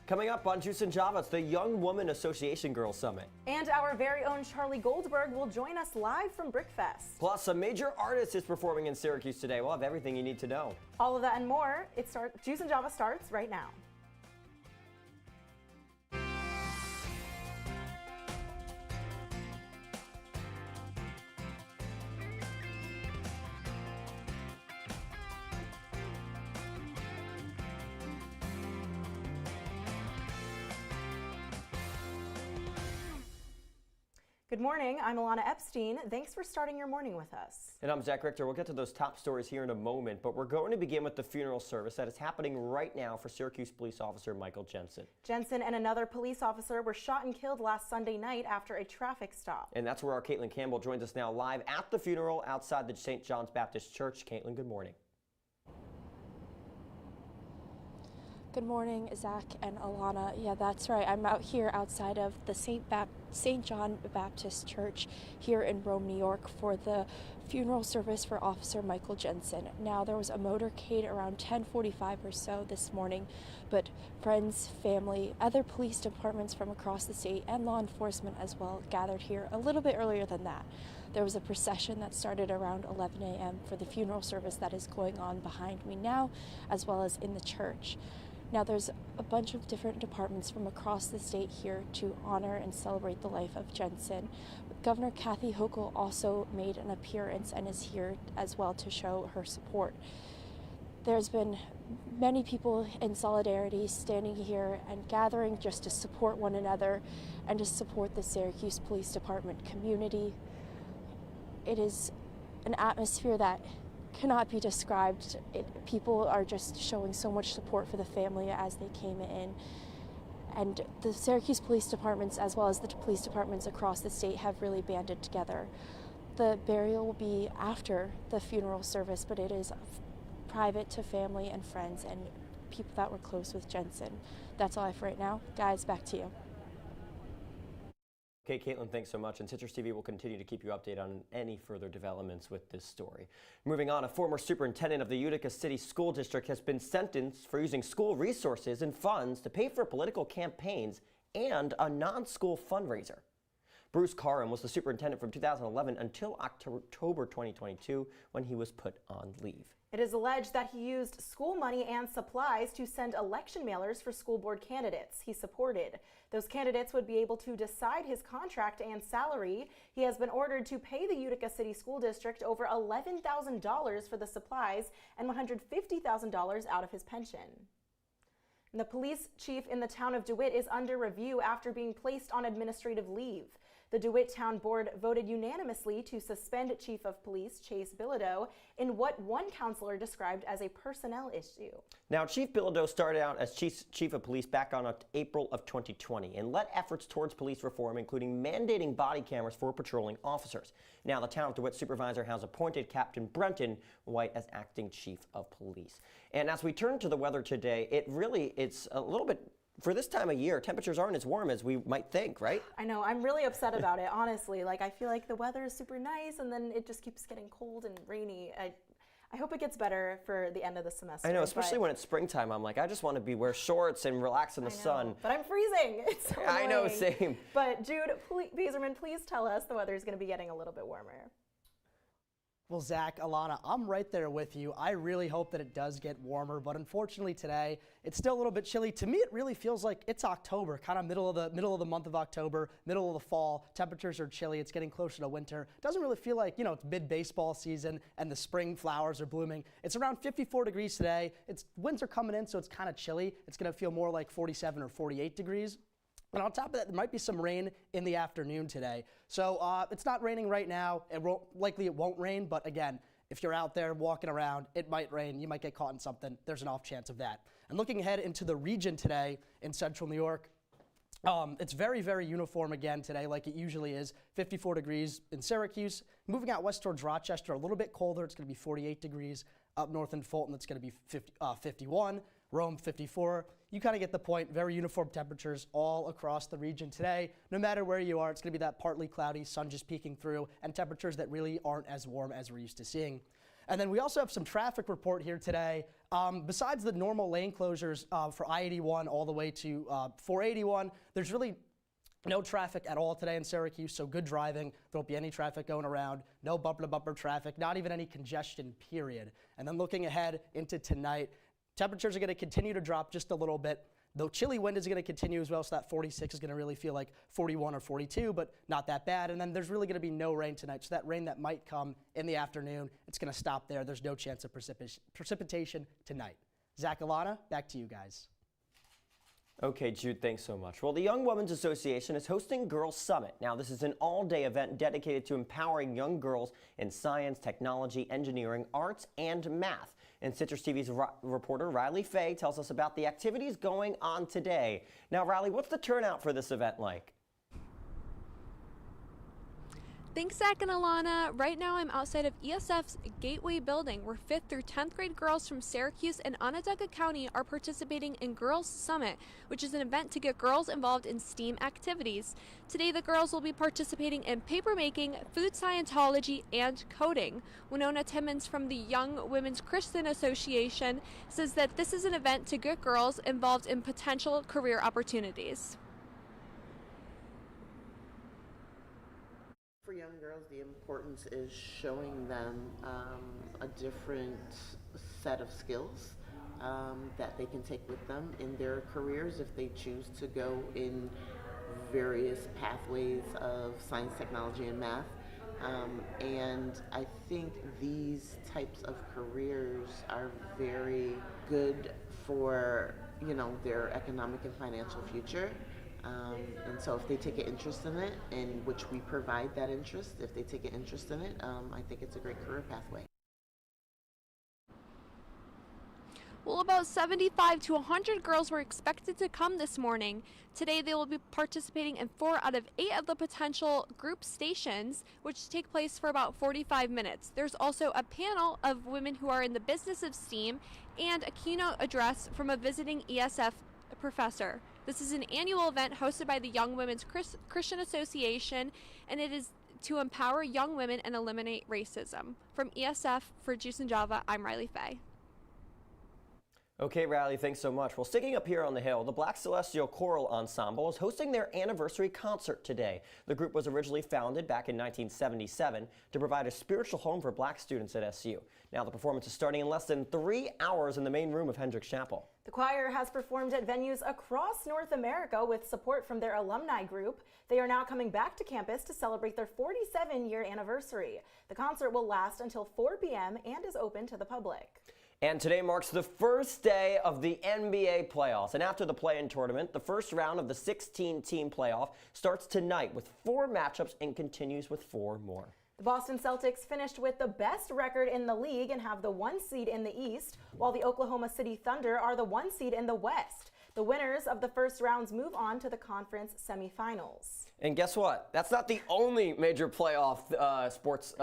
Coming up on Juice and Java, it's the Young Woman Association Girls Summit. And our very own Charlie Goldberg will join us live from Brickfest. Plus, a major artist is performing in Syracuse today. We'll have everything you need to know. All of that and more. Juice and Java starts right now. Good morning, I'm Ilana Epstein. Thanks for starting your morning with us. And I'm Zach Richter. We'll get to those top stories here in a moment, but we're going to begin with the funeral service that is happening right now for Syracuse police officer Michael Jensen. Jensen and another police officer were shot and killed last Sunday night after a traffic stop. And that's where our Caitlin Campbell joins us now live at the funeral outside the St. John's Baptist Church. Caitlin, good morning. Good morning, Zach and Ilana. Yeah, that's right. I'm out here outside of the St. John Baptist Church here in Rome, New York for the funeral service for Officer Michael Jensen. Now, there was a motorcade around 10:45 or so this morning, but friends, family, other police departments from across the state and law enforcement as well gathered here a little bit earlier than that. There was a procession that started around 11 a.m. for the funeral service that is going on behind me now, as well as in the church. Now, there's a bunch of different departments from across the state here to honor and celebrate the life of Jensen. Governor Kathy Hochul also made an appearance and is here as well to show her support. There's been many people in solidarity standing here and gathering just to support one another and to support the Syracuse Police Department community. It is an atmosphere that cannot be described. People are just showing so much support for the family as they came in. And the Syracuse police departments, as well as the police departments across the state, have really banded together. The burial will be after the funeral service, but it is private to family and friends and people that were close with Jensen. That's all I have for right now. Guys, back to you. Okay, Caitlin, thanks so much. And CitrusTV will continue to keep you updated on any further developments with this story. Moving on, a former superintendent of the Utica City School District has been sentenced for using school resources and funds to pay for political campaigns and a non-school fundraiser. Bruce Karam was the superintendent from 2011 until October 2022 when he was put on leave. It is alleged that he used school money and supplies to send election mailers for school board candidates he supported. Those candidates would be able to decide his contract and salary. He has been ordered to pay the Utica City School District over $11,000 for the supplies and $150,000 out of his pension. And the police chief in the town of DeWitt is under review after being placed on administrative leave. The DeWitt Town Board voted unanimously to suspend Chief of Police Chase Bilodeau in what one counselor described as a personnel issue. Now, Chief Bilodeau started out as Chief of Police back on April of 2020 and led efforts towards police reform, including mandating body cameras for patrolling officers. Now, the town of DeWitt supervisor has appointed Captain Brenton White as acting Chief of Police. And as we turn to the weather today, it's a little bit, for this time of year, temperatures aren't as warm as we might think, right? I know. I'm really upset about it, honestly. Like, I feel like the weather is super nice, and then it just keeps getting cold and rainy. I hope it gets better for the end of the semester. I know, especially when it's springtime. I'm like, I just want to wear shorts and relax in the sun. But I'm freezing. It's so annoying. I know, same. But Jude, Bazerman, please tell us the weather is going to be getting a little bit warmer. Well, Zach, Ilana, I'm right there with you. I really hope that it does get warmer, but unfortunately today, it's still a little bit chilly. To me, it really feels like it's October, kind of middle of the month of October, middle of the fall. Temperatures are chilly. It's getting closer to winter. It doesn't really feel like, it's mid-baseball season and the spring flowers are blooming. It's around 54 degrees today. Winds are coming in, so it's kind of chilly. It's going to feel more like 47 or 48 degrees. And on top of that, there might be some rain in the afternoon today. So it's not raining right now. It won't rain, but again, if you're out there walking around, it might rain. You might get caught in something. There's an off chance of that. And looking ahead into the region today in central New York, it's very, very uniform again today, like it usually is. 54 degrees in Syracuse. Moving out west towards Rochester, a little bit colder. It's going to be 48 degrees. Up north in Fulton, it's going to be 51. Rome, 54. You kind of get the point. Very uniform temperatures all across the region today. No matter where you are, it's going to be that partly cloudy, sun just peeking through, and temperatures that really aren't as warm as we're used to seeing. And then we also have some traffic report here today. Besides the normal lane closures for I-81 all the way to 481, there's really no traffic at all today in Syracuse, so good driving. There won't be any traffic going around, no bumper-to-bumper traffic, not even any congestion, period. And then looking ahead into tonight, temperatures are going to continue to drop just a little bit. The chilly wind is going to continue as well, so that 46 is going to really feel like 41 or 42, but not that bad. And then there's really going to be no rain tonight, so that rain that might come in the afternoon, it's going to stop there. There's no chance of precipitation tonight. Zach, Ilana, back to you guys. Okay, Jude, thanks so much. Well, the Young Women's Association is hosting Girls Summit. Now, this is an all-day event dedicated to empowering young girls in science, technology, engineering, arts, and math. And Citrus TV's reporter Riley Fay tells us about the activities going on today. Now, Riley, what's the turnout for this event like? Thanks, Zach and Ilana. Right now I'm outside of ESF's Gateway building where 5th through 10th grade girls from Syracuse and Onondaga County are participating in Girls Summit, which is an event to get girls involved in STEAM activities. Today the girls will be participating in papermaking, food scientology, and coding. Winona Timmons from the Young Women's Christian Association says that this is an event to get girls involved in potential career opportunities. For young girls, the importance is showing them a different set of skills that they can take with them in their careers if they choose to go in various pathways of science, technology, and math. And I think these types of careers are very good for, you know, their economic and financial future. And so if they take an interest in it, in which we provide that interest, if they take an interest in it, I think it's a great career pathway. Well, about 75 to 100 girls were expected to come this morning. Today they will be participating in 4 out of 8 of the potential group stations, which take place for about 45 minutes. There's also a panel of women who are in the business of STEAM and a keynote address from a visiting ESF professor. This is an annual event hosted by the Young Women's Christian Association, and it is to empower young women and eliminate racism. From ESF for Juice and Java, I'm Riley Fay. Okay, Riley, thanks so much. Well, sticking up here on the Hill, the Black Celestial Choral Ensemble is hosting their anniversary concert today. The group was originally founded back in 1977 to provide a spiritual home for black students at SU. Now, the performance is starting in less than 3 hours in the main room of Hendricks Chapel. The choir has performed at venues across North America with support from their alumni group. They are now coming back to campus to celebrate their 47-year anniversary. The concert will last until 4 p.m. and is open to the public. And today marks the first day of the NBA playoffs. And after the play-in tournament, the first round of the 16-team playoff starts tonight with 4 matchups and continues with 4 more. The Boston Celtics finished with the best record in the league and have the 1 seed in the East, while the Oklahoma City Thunder are the 1 seed in the West. The winners of the first rounds move on to the conference semifinals. And guess what? That's not the only major playoff sports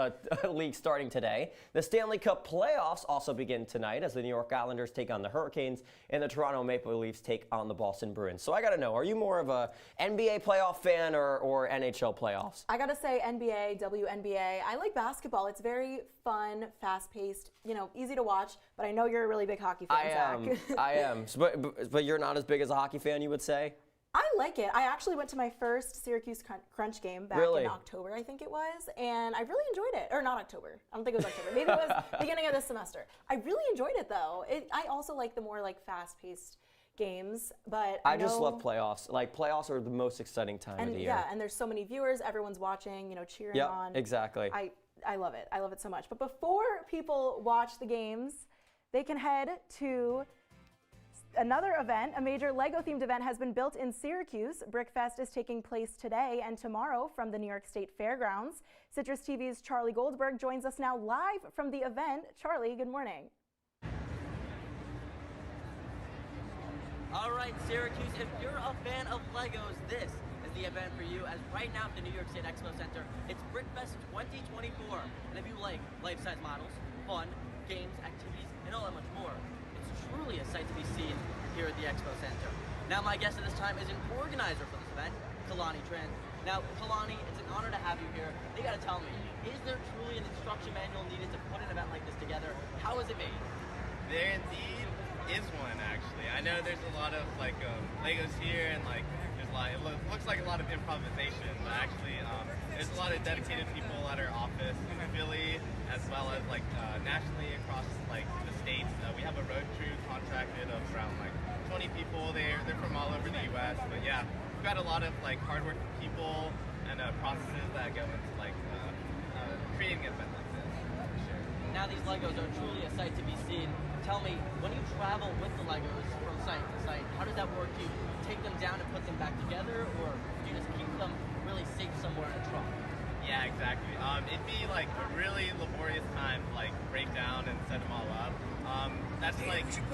league starting today. The Stanley Cup playoffs also begin tonight as the New York Islanders take on the Hurricanes and the Toronto Maple Leafs take on the Boston Bruins. So I got to know, are you more of a NBA playoff fan or NHL playoffs? I got to say NBA, WNBA. I like basketball. It's very fun, fast-paced, you know, easy to watch, but I know you're a really big hockey fan, Zach. I am. But you're not as big as a hockey fan, you would say? I like it. I actually went to my first Syracuse Crunch game back in October, I think it was, and I really enjoyed it. Or not October. I don't think it was October. Maybe it was beginning of this semester. I really enjoyed it, though. I also like the more like fast-paced games, but I just love playoffs. Like, playoffs are the most exciting time of the year. Yeah, and there's so many viewers. Everyone's watching, you know, cheering on. Yeah, exactly. I love it. I love it so much. But before people watch the games, they can head to another event. A major Lego-themed event has been built in Syracuse. Brickfest is taking place today and tomorrow from the New York State Fairgrounds. Citrus TV's Charlie Goldberg joins us now live from the event. Charlie, good morning. All right, Syracuse, if you're a fan of Legos, this is the event for you, as right now at the New York State Expo Center, it's Brickfest 2024. And if you like life-size models, fun, games, activities, and all that much more, truly a sight to be seen here at the Expo Center. Now my guest at this time is an organizer for this event, Kalani Tran. Now, Kalani, it's an honor to have you here. You gotta tell me, is there truly an instruction manual needed to put an event like this together? How is it made? There indeed is one, actually. I know there's a lot of Legos here, and there's a lot. It looks like a lot of improvisation, but actually there's a lot of dedicated people at our office in Philly, as well as nationally across the states. We have a road crew contracted of around 20 people. They're from all over the U.S. But yeah, we've got a lot of hardworking people and processes that go into creating an event like this. For sure. Now these Legos are truly a sight to be seen. Tell me, when you travel with the Legos from site to site, how does that work? Do you take them down and put them back together, or do you just keep them really safe somewhere in a trunk? Yeah, exactly. It'd be a really laborious time to break down and set them all up. That's the magic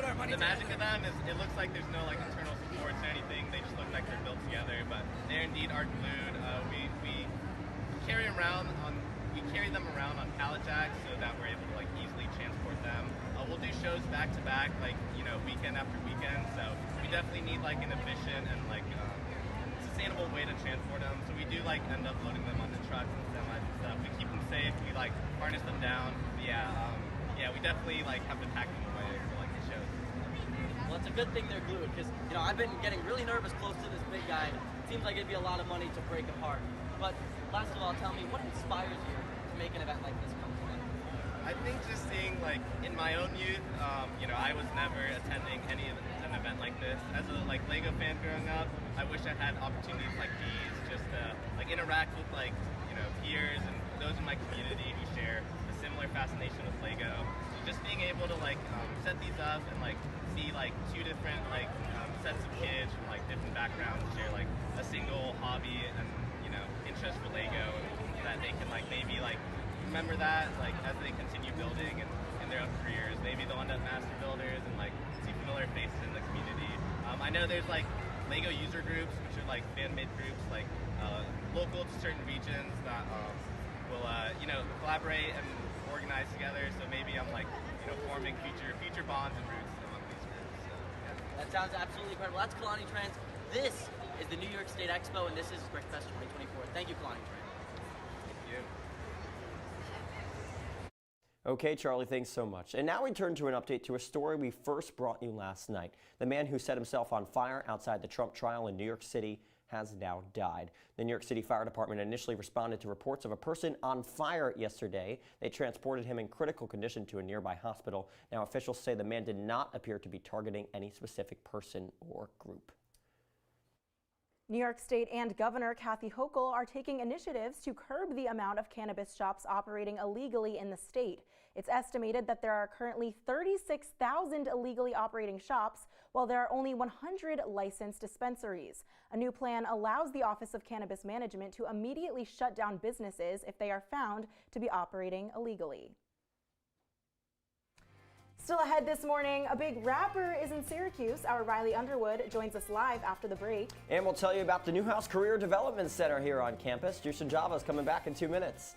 of them is it looks like there's no internal supports or anything. They just look like they're built together, but they indeed are glued. We carry them around on pallet jacks so that we're able to easily transport them. We'll do shows back to back, weekend after weekend. So we definitely need an efficient and sustainable way to transport them. So we do end up loading them onto trucks and semis and stuff. We keep them safe. We harness them down. But yeah, we definitely have to pack them away for the shows. Well, it's a good thing they're glued because I've been getting really nervous close to this big guy. It seems like it'd be a lot of money to break apart. But last of all, tell me, what inspires you to make an event like this come to life? I think just seeing in my own youth, I was never attending an event like this. As a Lego fan growing up, I wish I had opportunities like these, just to interact with peers and those in my community who share a similar fascination with Lego. So just being able to set these up and see two different sets of kids from different backgrounds share a single hobby and interest for Lego, and that they can maybe remember that as they continue building and in their own careers. Maybe they'll end up master builders and see familiar faces in the community. I know there's Lego user groups, which are fan-made groups local to certain regions that will collaborate and organize together. So maybe I'm forming future bonds and roots among these groups. So, yeah. That sounds absolutely incredible. That's Kalani Trans. This is the New York State Expo, and this is BrickFest 2024. Thank you, Kalani Trans. Thank you. Okay, Charlie, thanks so much. And now we turn to an update to a story we first brought you last night. The man who set himself on fire outside the Trump trial in New York City has now died. The New York City Fire Department initially responded to reports of a person on fire yesterday. They transported him in critical condition to a nearby hospital. Now officials say the man did not appear to be targeting any specific person or group. New York State and Governor Kathy Hochul are taking initiatives to curb the amount of cannabis shops operating illegally in the state. It's estimated that there are currently 36,000 illegally operating shops, while there are only 100 licensed dispensaries. A new plan allows the Office of Cannabis Management to immediately shut down businesses if they are found to be operating illegally. Still ahead this morning, a big rapper is in Syracuse. Our Riley Underwood joins us live after the break. And we'll tell you about the Newhouse Career Development Center here on campus. Juice and Java is coming back in 2 minutes.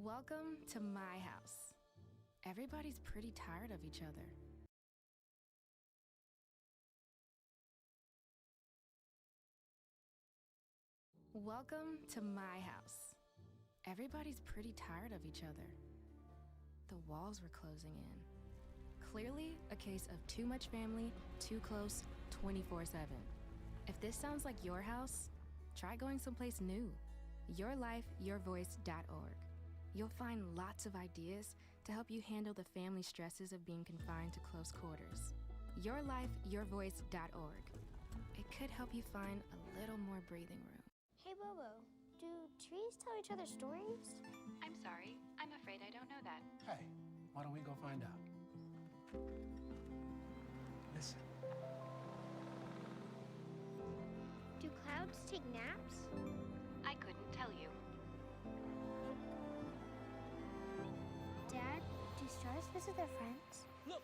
Welcome to my house. Everybody's pretty tired of each other. Welcome to my house. Everybody's pretty tired of each other. The walls were closing in. Clearly a case of too much family, too close, 24/7. If this sounds like your house, try going someplace new. YourLifeYourVoice.org. You'll find lots of ideas to help you handle the family stresses of being confined to close quarters. YourLifeYourVoice.org. It could help you find a little more breathing room. Hey Bobo, do trees tell each other stories? I'm sorry, I'm afraid I don't know that. Hey, why don't we go find out? Listen. Do clouds take naps? I couldn't tell you. Dad, do stars visit their friends? Look!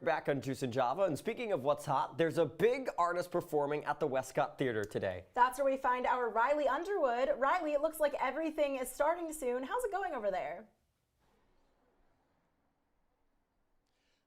Back on Juice and Java, and speaking of what's hot, there's a big artist performing at the Westcott Theater today. That's where we find our Riley Underwood. Riley, it looks like everything is starting soon. How's it going over there?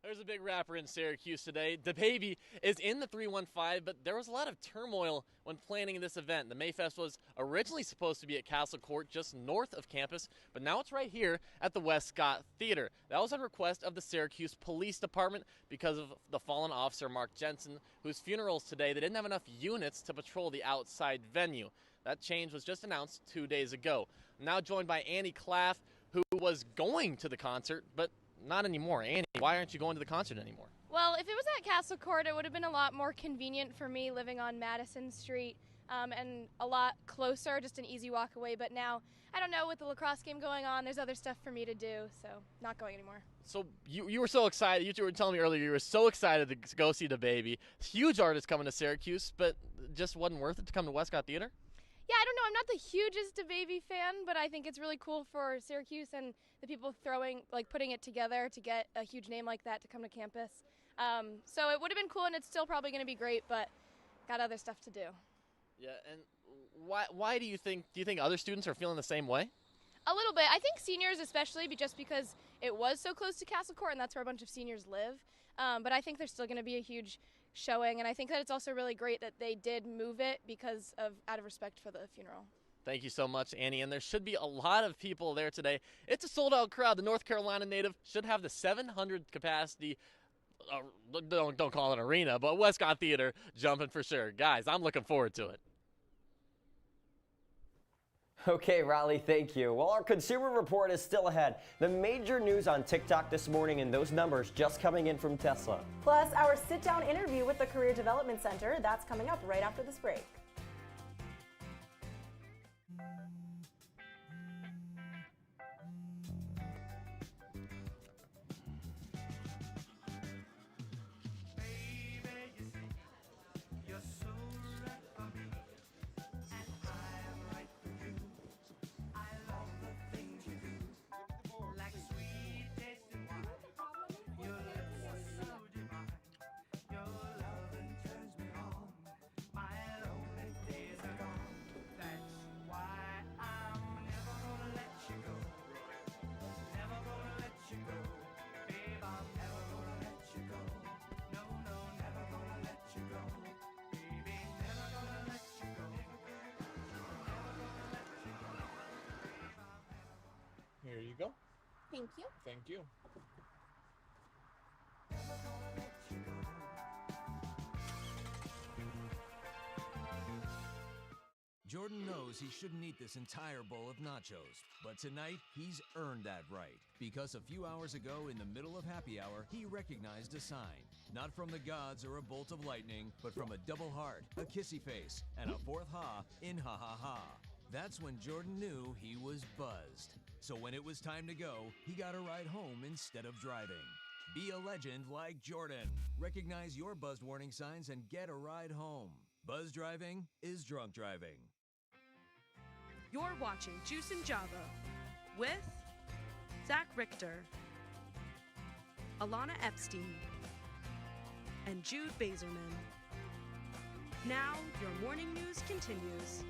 There's a big rapper in Syracuse today. DaBaby is in the 315, but there was a lot of turmoil when planning this event. The Mayfest was originally supposed to be at Castle Court, just north of campus, but now it's right here at the Westcott Theater. That was on request of the Syracuse Police Department because of the fallen officer Mark Jensen, whose funeral is today. They didn't have enough units to patrol the outside venue. That change was just announced 2 days ago. I'm now joined by Annie Claff, who was going to the concert, but not anymore. Annie, why aren't you going to the concert anymore? Well, if it was at Castle Court, it would have been a lot more convenient for me living on Madison Street and a lot closer, just an easy walk away. But now, I don't know, with the lacrosse game going on, there's other stuff for me to do, so not going anymore. So you were so excited. You two were telling me earlier you were so excited to go see DaBaby. Huge artist coming to Syracuse, but just wasn't worth it to come to Westcott Theater? Yeah, I don't know. I'm not the hugest DaBaby fan, but I think it's really cool for Syracuse and the people putting it together to get a huge name like that to come to campus. So it would have been cool, and it's still probably going to be great, but got other stuff to do. Yeah, and why do you think other students are feeling the same way? A little bit. I think seniors especially, just because it was so close to Castle Court, and that's where a bunch of seniors live. But I think there's still going to be a huge showing, and I think that it's also really great that they did move it out of respect for the funeral. Thank you so much, Annie, and there should be a lot of people there today. It's a sold-out crowd. The North Carolina native should have the 700 capacity, don't call it an arena, but Westcott Theater jumping for sure. Guys, I'm looking forward to it. Okay, Riley, thank you. Well, our consumer report is still ahead. The major news on TikTok this morning, and those numbers just coming in from Tesla. Plus, our sit-down interview with the Career Development Center. That's coming up right after this break. Here you go. Thank you. Thank you. Jordan knows he shouldn't eat this entire bowl of nachos, but tonight he's earned that right, because a few hours ago in the middle of happy hour, he recognized a sign, not from the gods or a bolt of lightning, but from a double heart, a kissy face, and a fourth ha in ha ha ha. That's when Jordan knew he was buzzed. So when it was time to go, he got a ride home instead of driving. Be a legend like Jordan. Recognize your buzzed warning signs and get a ride home. Buzz driving is drunk driving. You're watching Juice and Java with Zach Richter, Ilana Epstein, and Jude Bazerman. Now, your morning news continues.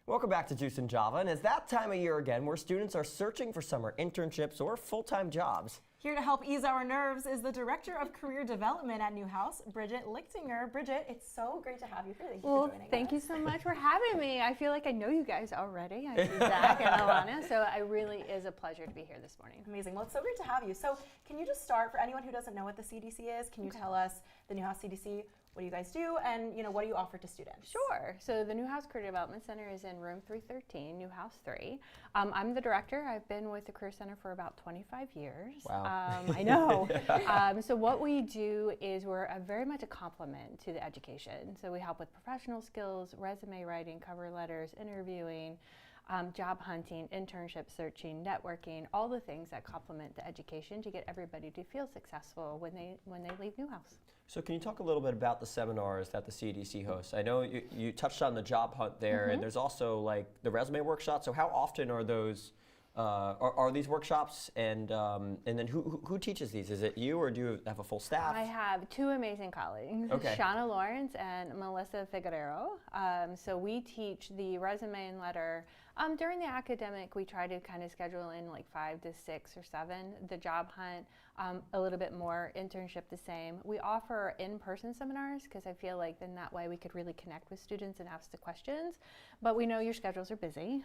Welcome back to Juice and Java, and it's that time of year again where students are searching for summer internships or full-time jobs. Here to help ease our nerves is the Director of Career Development at Newhouse, Bridget Lichtinger. Bridget, it's so great to have you here. Thank you for joining us. Thank you so much for having me. I feel like I know you guys already. I see Zach and Ilana, so it really is a pleasure to be here this morning. Amazing. Well, it's so great to have you. So can you just start, for anyone who doesn't know what the CDC is, can you tell us, the Newhouse CDC, what do you guys do, and what do you offer to students? Sure. So the Newhouse Career Development Center is in room 313, Newhouse 3. I'm the director. I've been with the Career Center for about 25 years. Wow. I know. So what we do is we're very much a complement to the education. So we help with professional skills, resume writing, cover letters, interviewing, job hunting, internship searching, networking, all the things that complement the education to get everybody to feel successful when they leave Newhouse. So can you talk a little bit about the seminars that the CDC hosts? I know you touched on the job hunt there, and there's also like the resume workshops. So how often are those? Are these workshops, and then who teaches these? Is it you, or do you have a full staff? I have two amazing colleagues, okay. Shauna Lawrence and Melissa Figueroa. So we teach the resume and letter. During the academic, we try to kind of schedule in like 5 to 6 or 7. The job hunt, a little bit more. Internship, the same. We offer in-person seminars because I feel like then that way we could really connect with students and ask the questions. But we know your schedules are busy.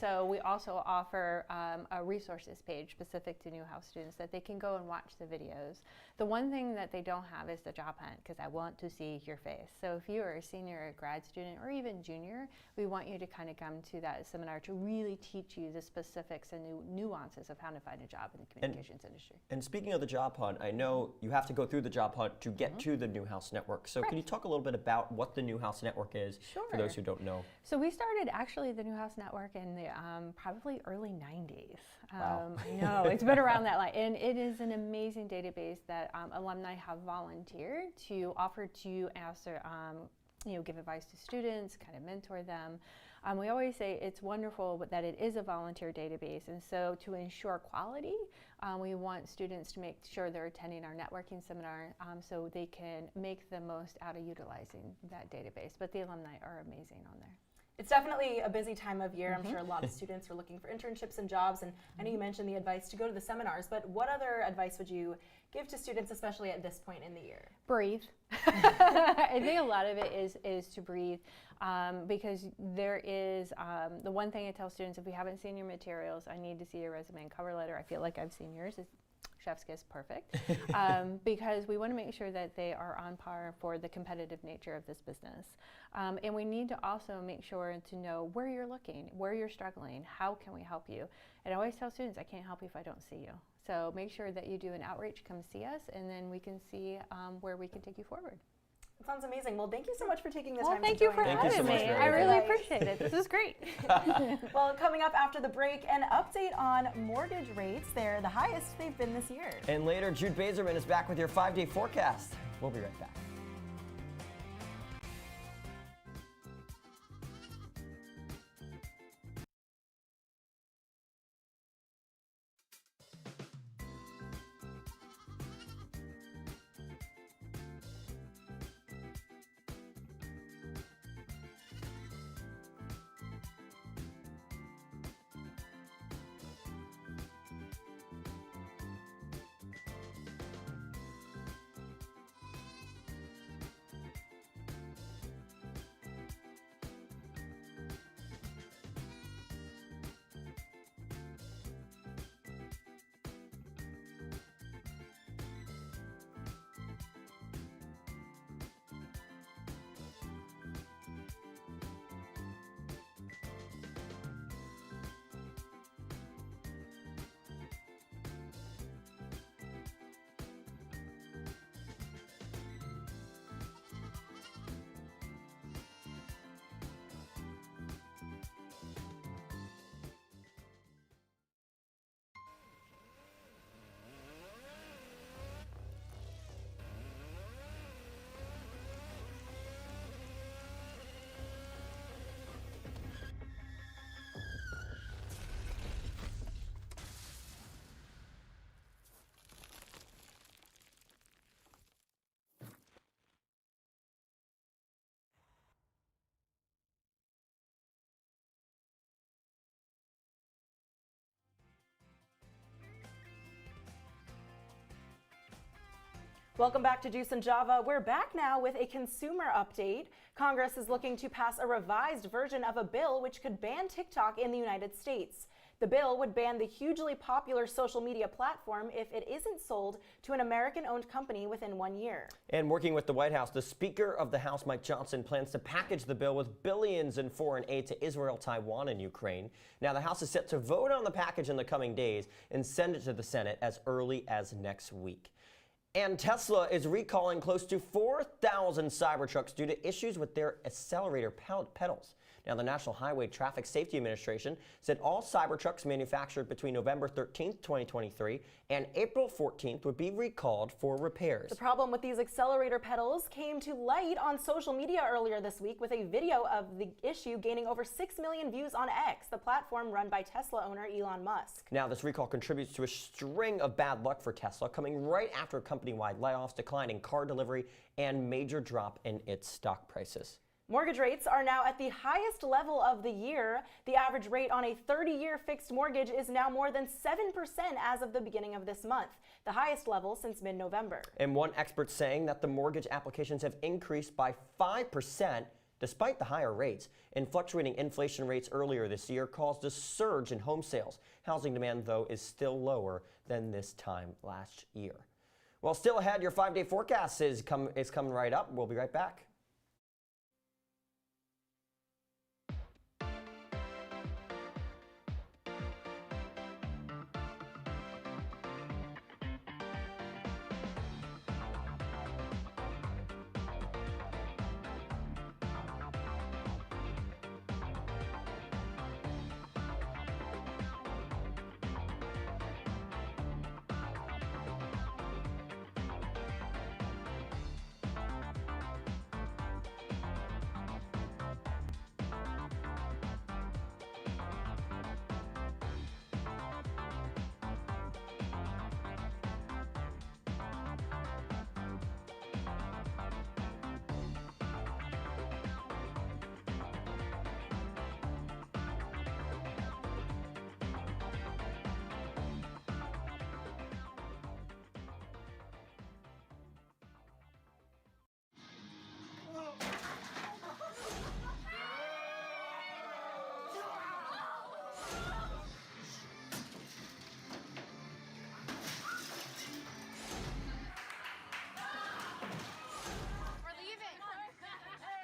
So we also offer a resources page specific to Newhouse students that they can go and watch the videos. The one thing that they don't have is the job hunt, because I want to see your face. So if you are a senior, a grad student, or even junior, we want you to kind of come to that seminar to really teach you the specifics and nuances of how to find a job in the communications industry. And speaking of the job hunt, I know you have to go through the job hunt to get to the Newhouse Network. So can you talk a little bit about what the Newhouse Network is for those who don't know? So we started actually the Newhouse Network in the probably early 90s. Wow. I know, it's been around that long. And it is an amazing database that alumni have volunteered to offer to answer, give advice to students, kind of mentor them. We always say it's wonderful that it is a volunteer database, and so to ensure quality, we want students to make sure they're attending our networking seminar so they can make the most out of utilizing that database. But the alumni are amazing on there. It's definitely a busy time of year. I'm sure a lot of students are looking for internships and jobs, and I know you mentioned the advice to go to the seminars, but what other advice would you give to students, especially at this point in the year? Breathe. I think a lot of it is to breathe, because there is, the one thing I tell students, if we haven't seen your materials, I need to see your resume and cover letter. I feel like I've seen yours. Chef's kiss, perfect. Because we want to make sure that they are on par for the competitive nature of this business. And we need to also make sure to know where you're looking, where you're struggling, how can we help you. And I always tell students, I can't help you if I don't see you. So make sure that you do an outreach, come see us, and then we can see where we can take you forward. It sounds amazing. Well, thank you so much for taking the Well, time thank to you join for us. having me. I really appreciate it. This is great. Well, coming up after the break, an update on mortgage rates. They're the highest they've been this year. And later, Jude Bazerman is back with your 5-day forecast. We'll be right back. Welcome back to Juice and Java. We're back now with a consumer update. Congress is looking to pass a revised version of a bill which could ban TikTok in the United States. The bill would ban the hugely popular social media platform if it isn't sold to an American-owned company within 1 year. And working with the White House, the Speaker of the House, Mike Johnson, plans to package the bill with billions in foreign aid to Israel, Taiwan, and Ukraine. Now, the House is set to vote on the package in the coming days and send it to the Senate as early as next week. And Tesla is recalling close to 4,000 Cybertrucks due to issues with their accelerator pedals. Now, the National Highway Traffic Safety Administration said all Cybertrucks manufactured between November 13th, 2023 and April 14th would be recalled for repairs. The problem with these accelerator pedals came to light on social media earlier this week with a video of the issue gaining over 6 million views on X, the platform run by Tesla owner Elon Musk. Now, this recall contributes to a string of bad luck for Tesla, coming right after company-wide layoffs, decline in car delivery, and major drop in its stock prices. Mortgage rates are now at the highest level of the year. The average rate on a 30-year fixed mortgage is now more than 7% as of the beginning of this month, the highest level since mid-November. And one expert saying that the mortgage applications have increased by 5% despite the higher rates. And fluctuating inflation rates earlier this year caused a surge in home sales. Housing demand, though, is still lower than this time last year. Well, still ahead, your 5-day forecast is coming right up. We'll be right back.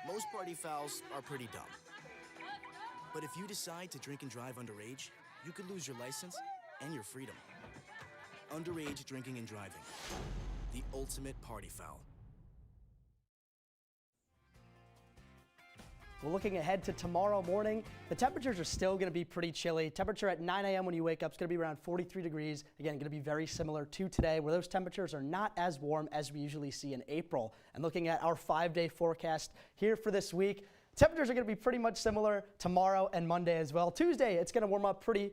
Most party fouls are pretty dumb. But if you decide to drink and drive underage, you could lose your license and your freedom. Underage drinking and driving. The ultimate party foul. We're looking ahead to tomorrow morning. The temperatures are still going to be pretty chilly. Temperature at 9 a.m. when you wake up is going to be around 43 degrees. Again, going to be very similar to today, where those temperatures are not as warm as we usually see in April. And looking at our 5-day forecast here for this week, temperatures are going to be pretty much similar tomorrow and Monday as well. Tuesday, it's going to warm up pretty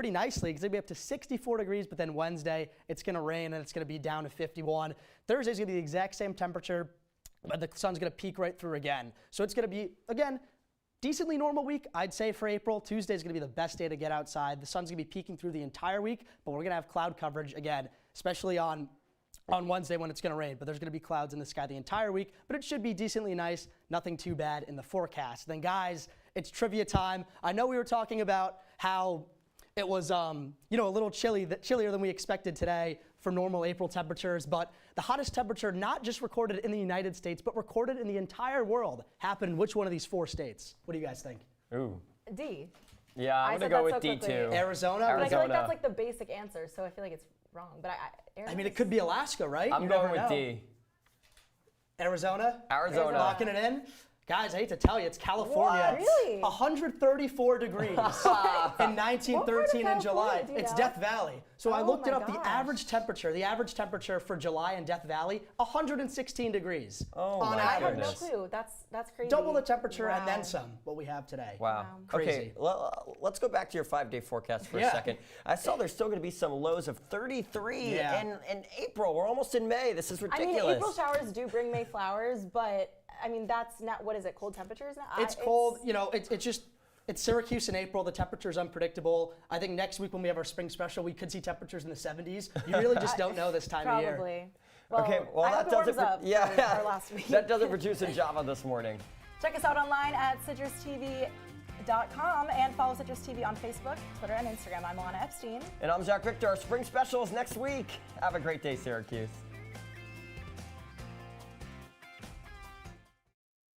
nicely. It's going to be up to 64 degrees, but then Wednesday, it's going to rain and it's going to be down to 51. Thursday's going to be the exact same temperature, but the sun's going to peek right through again. So it's going to be, again, decently normal week, I'd say, for April. Tuesday's going to be the best day to get outside. The sun's going to be peeking through the entire week, but we're going to have cloud coverage again, especially on Wednesday when it's going to rain. But there's going to be clouds in the sky the entire week, but it should be decently nice, nothing too bad in the forecast. Then, guys, it's trivia time. I know we were talking about how it was, a little chillier than we expected today for normal April temperatures, but the hottest temperature not just recorded in the United States, but recorded in the entire world happened in which one of these 4 states? What do you guys think? Ooh. D. Yeah, I'm going to go with D too. Arizona? But I feel like that's like the basic answer, so I feel like it's wrong. But I mean, it could be Alaska, right? I'm going with D. Arizona? Arizona. Locking it in? Guys, I hate to tell you, it's California. What? Really? 134 degrees in 1913 in July. It's Death Valley. So I looked it up. The average temperature for July in Death Valley, 116 degrees. Oh on my average. I had no clue. That's crazy. Double the temperature and then some, what we have today. Wow. Crazy. Okay, let's go back to your 5-day forecast for a second. I saw there's still going to be some lows of 33 in April. We're almost in May. This is ridiculous. I mean, April showers do bring May flowers, but I mean, that's not, what is it, cold temperatures now? It's cold, it's Syracuse in April. The temperature's unpredictable. I think next week when we have our spring special, we could see temperatures in the 70s. You really just don't know this time of year. Probably. Well, Okay, well I that hope it does warms it. up Yeah, for last week. that does it for Juice and Java this morning. Check us out online at CitrusTV.com and follow Citrus TV on Facebook, Twitter, and Instagram. I'm Ilana Epstein. And I'm Zach Richter. Our spring special is next week. Have a great day, Syracuse.